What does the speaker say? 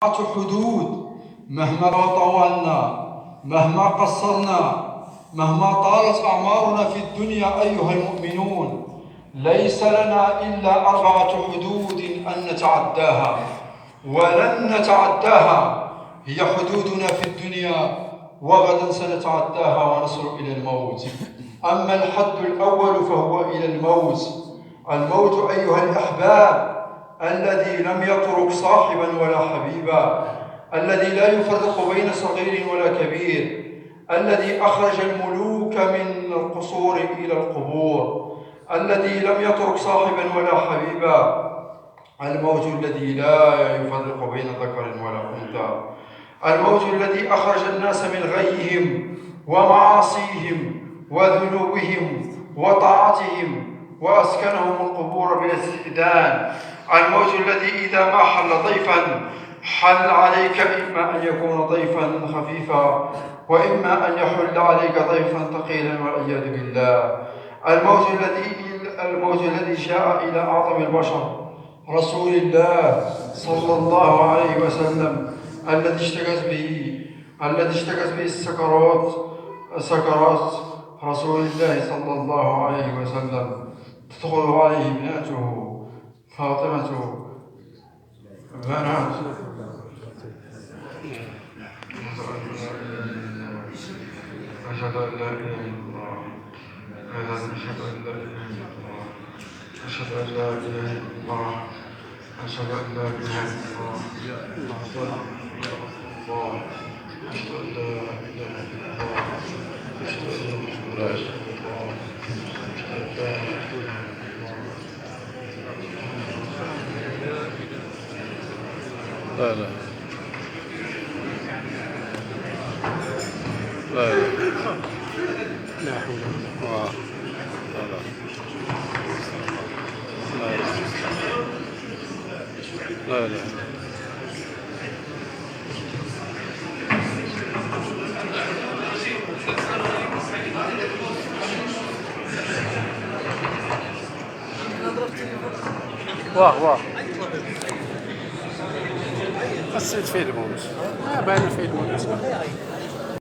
حدود، مهما طولنا، مهما قصرنا، مهما طالت أعمارنا في الدنيا أيها المؤمنون، ليس لنا إلا 4 حدود أن نتعداها ولن نتعداها. هي حدودنا في الدنيا، وغدا سنتعداها ونصل إلى الموت. أما الحد الأول فهو إلى الموت. الموت أيها الأحباب الذي لم يترك صاحبا ولا حبيبا، الذي لا يفرق بين صغير ولا كبير، الذي أخرج الملوك من القصور إلى القبور، الذي لم يترك صاحبا ولا حبيبا، الموت الذي لا يفرق بين ذكر ولا أنثى، الموت الذي أخرج الناس من غيهم ومعاصيهم وذنوبهم وطاعتهم وأسكنهم القبور بلا استئذان، الموت الذي إذا ما حل ضيفا حل عليك إما أن يكون ضيفا خفيفا وإما أن يحل عليك ضيفا ثقيلا والعياذ بالله. الموت الذي جاء إلى أعظم البشر رسول الله صلى الله عليه وسلم، الذي اشتكت به سكرات رسول الله صلى الله عليه وسلم، تدخل عليه ابنته فاطمة بنات أشهد أن لا إله إلا الله، أشهد أن لا إله إلا الله، أشهد أن لا إله إلا الله، أشهد أن لا إله إلا الله، أشهد أن لا إله إلا الله، أشهد أن محمدا رسول الله، أشهد أن لا إله إلا الله. لا لا لا لا حول ولا قوة. لا لا واه قصيت فيه الموت، باين فيه الموت.